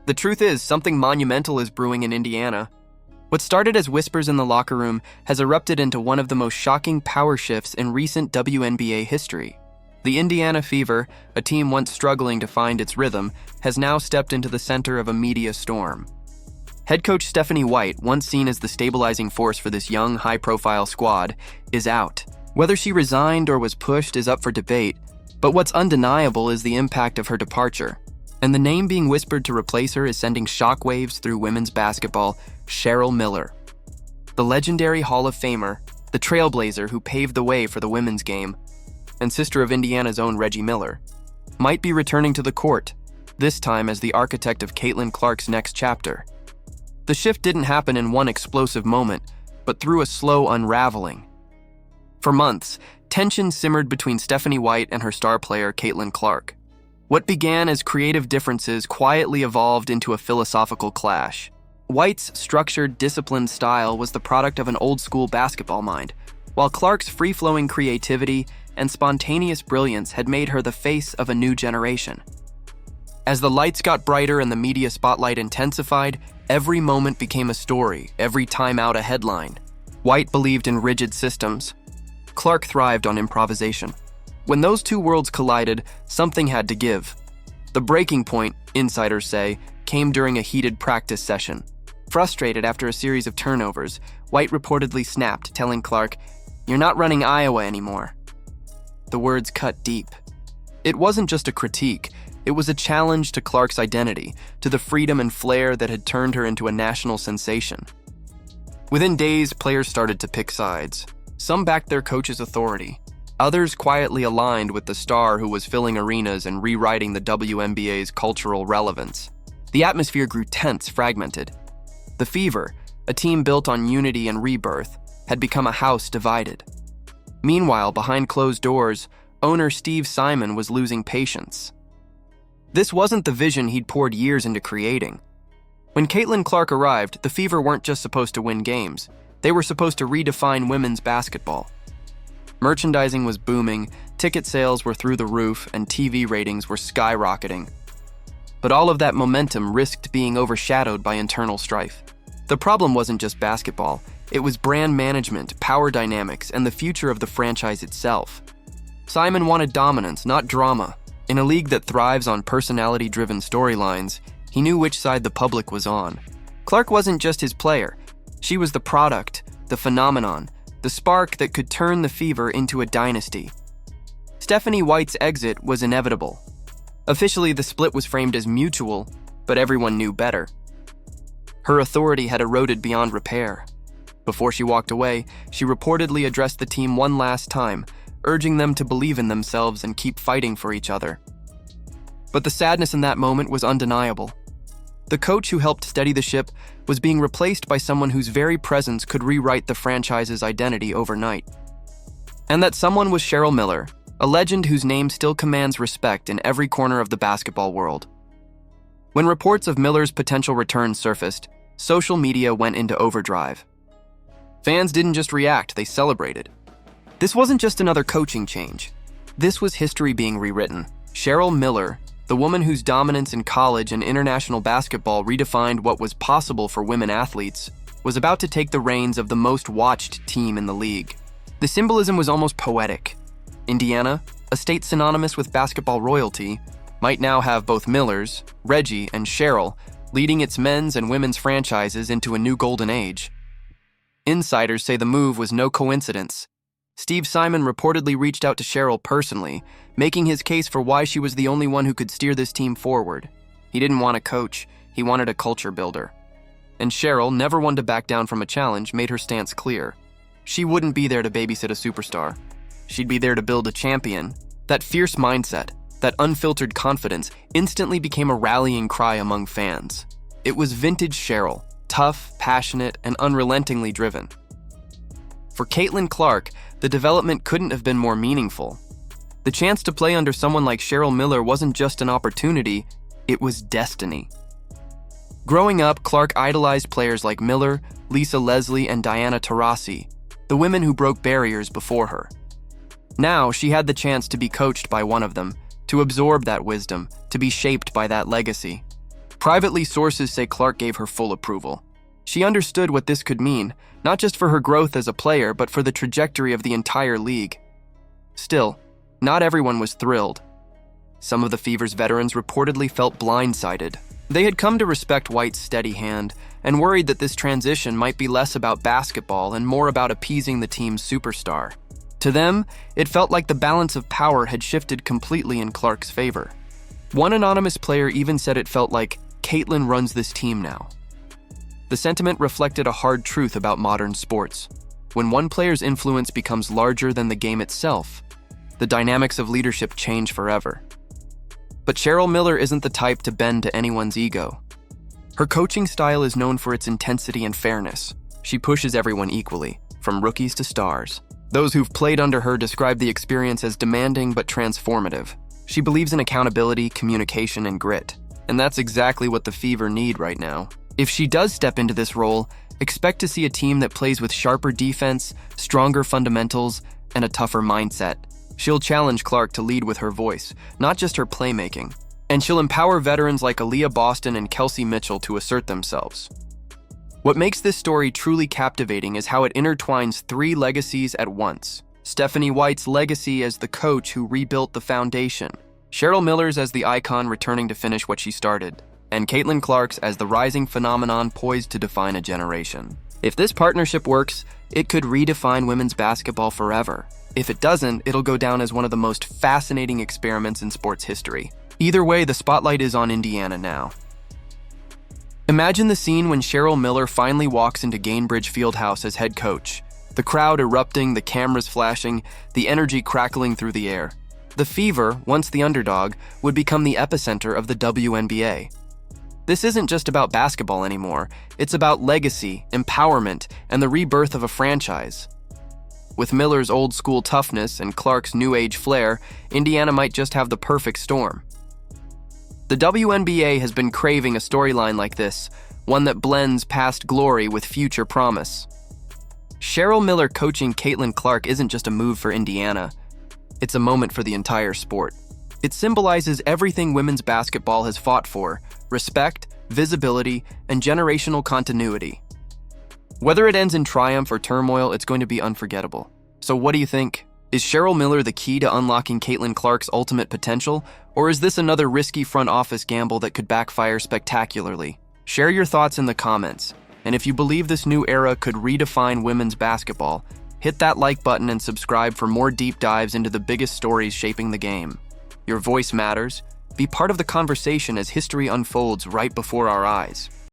The truth is, something monumental is brewing in Indiana. What started as whispers in the locker room has erupted into one of the most shocking power shifts in recent WNBA history. The Indiana Fever, a team once struggling to find its rhythm, has now stepped into the center of a media storm. Head coach Stephanie White, once seen as the stabilizing force for this young, high-profile squad, is out. Whether she resigned or was pushed is up for debate, but what's undeniable is the impact of her departure. And the name being whispered to replace her is sending shockwaves through women's basketball: Cheryl Miller. The legendary Hall of Famer, the trailblazer who paved the way for the women's game, and sister of Indiana's own Reggie Miller, might be returning to the court, this time as the architect of Caitlin Clark's next chapter. The shift didn't happen in one explosive moment, but through a slow unraveling. For months, tension simmered between Stephanie White and her star player Caitlin Clark. What began as creative differences quietly evolved into a philosophical clash. White's structured, disciplined style was the product of an old-school basketball mind, while Clark's free-flowing creativity and spontaneous brilliance had made her the face of a new generation. As the lights got brighter and the media spotlight intensified, every moment became a story, every timeout a headline. White believed in rigid systems. Clark thrived on improvisation. When those two worlds collided, something had to give. The breaking point, insiders say, came during a heated practice session. Frustrated after a series of turnovers, White reportedly snapped, telling Clark, "You're not running Iowa anymore." The words cut deep. It wasn't just a critique, it was a challenge to Clark's identity, to the freedom and flair that had turned her into a national sensation. Within days, players started to pick sides. Some backed their coach's authority. Others quietly aligned with the star who was filling arenas and rewriting the WNBA's cultural relevance. The atmosphere grew tense, fragmented. The Fever, a team built on unity and rebirth, had become a house divided. Meanwhile, behind closed doors, owner Steve Simon was losing patience. This wasn't the vision he'd poured years into creating. When Caitlin Clark arrived, the Fever weren't just supposed to win games. They were supposed to redefine women's basketball. Merchandising was booming, ticket sales were through the roof, and TV ratings were skyrocketing. But all of that momentum risked being overshadowed by internal strife. The problem wasn't just basketball. It was brand management, power dynamics, and the future of the franchise itself. Simon wanted dominance, not drama. In a league that thrives on personality-driven storylines, he knew which side the public was on. Clark wasn't just his player. She was the product, the phenomenon, the spark that could turn the Fever into a dynasty. Stephanie White's exit was inevitable. Officially, the split was framed as mutual, but everyone knew better. Her authority had eroded beyond repair. Before she walked away, she reportedly addressed the team one last time, urging them to believe in themselves and keep fighting for each other. But the sadness in that moment was undeniable. The coach who helped steady the ship was being replaced by someone whose very presence could rewrite the franchise's identity overnight. And that someone was Cheryl Miller, a legend whose name still commands respect in every corner of the basketball world. When reports of Miller's potential return surfaced, social media went into overdrive. Fans didn't just react, they celebrated. This wasn't just another coaching change. This was history being rewritten. Cheryl Miller, the woman whose dominance in college and international basketball redefined what was possible for women athletes, was about to take the reins of the most watched team in the league. The symbolism was almost poetic. Indiana, a state synonymous with basketball royalty, might now have both Millers, Reggie, and Cheryl leading its men's and women's franchises into a new golden age. Insiders say the move was no coincidence. Steve Simon reportedly reached out to Cheryl personally, making his case for why she was the only one who could steer this team forward. He didn't want a coach, he wanted a culture builder. And Cheryl, never one to back down from a challenge, made her stance clear. She wouldn't be there to babysit a superstar. She'd be there to build a champion. That fierce mindset, that unfiltered confidence, instantly became a rallying cry among fans. It was vintage Cheryl, tough, passionate, and unrelentingly driven. For Caitlin Clark, the development couldn't have been more meaningful. The chance to play under someone like Cheryl Miller wasn't just an opportunity, it was destiny. Growing up, Clark idolized players like Miller, Lisa Leslie, and Diana Taurasi, the women who broke barriers before her. Now, she had the chance to be coached by one of them, to absorb that wisdom, to be shaped by that legacy. Privately, sources say Clark gave her full approval. She understood what this could mean, not just for her growth as a player, but for the trajectory of the entire league. Still, not everyone was thrilled. Some of the Fever's veterans reportedly felt blindsided. They had come to respect White's steady hand and worried that this transition might be less about basketball and more about appeasing the team's superstar. To them, it felt like the balance of power had shifted completely in Clark's favor. One anonymous player even said it felt like Caitlin runs this team now. The sentiment reflected a hard truth about modern sports. When one player's influence becomes larger than the game itself, the dynamics of leadership change forever. But Cheryl Miller isn't the type to bend to anyone's ego. Her coaching style is known for its intensity and fairness. She pushes everyone equally, from rookies to stars. Those who've played under her describe the experience as demanding but transformative. She believes in accountability, communication, and grit. And that's exactly what the Fever need right now. If she does step into this role, expect to see a team that plays with sharper defense, stronger fundamentals, and a tougher mindset. She'll challenge Clark to lead with her voice, not just her playmaking. And she'll empower veterans like Aaliyah Boston and Kelsey Mitchell to assert themselves. What makes this story truly captivating is how it intertwines three legacies at once. Stephanie White's legacy as the coach who rebuilt the foundation, Cheryl Miller's as the icon returning to finish what she started, and Caitlin Clark's as the rising phenomenon poised to define a generation. If this partnership works, it could redefine women's basketball forever. If it doesn't, it'll go down as one of the most fascinating experiments in sports history. Either way, the spotlight is on Indiana now. Imagine the scene when Cheryl Miller finally walks into Gainbridge Fieldhouse as head coach. The crowd erupting, the cameras flashing, the energy crackling through the air. The Fever, once the underdog, would become the epicenter of the WNBA. This isn't just about basketball anymore. It's about legacy, empowerment, and the rebirth of a franchise. With Miller's old-school toughness and Clark's new-age flair, Indiana might just have the perfect storm. The WNBA has been craving a storyline like this, one that blends past glory with future promise. Cheryl Miller coaching Caitlin Clark isn't just a move for Indiana. It's a moment for the entire sport. It symbolizes everything women's basketball has fought for: respect, visibility, and generational continuity. Whether it ends in triumph or turmoil, it's going to be unforgettable. So what do you think? Is Cheryl Miller the key to unlocking Caitlin Clark's ultimate potential, or is this another risky front office gamble that could backfire spectacularly? Share your thoughts in the comments, and if you believe this new era could redefine women's basketball, hit that like button and subscribe for more deep dives into the biggest stories shaping the game. Your voice matters. Be part of the conversation as history unfolds right before our eyes.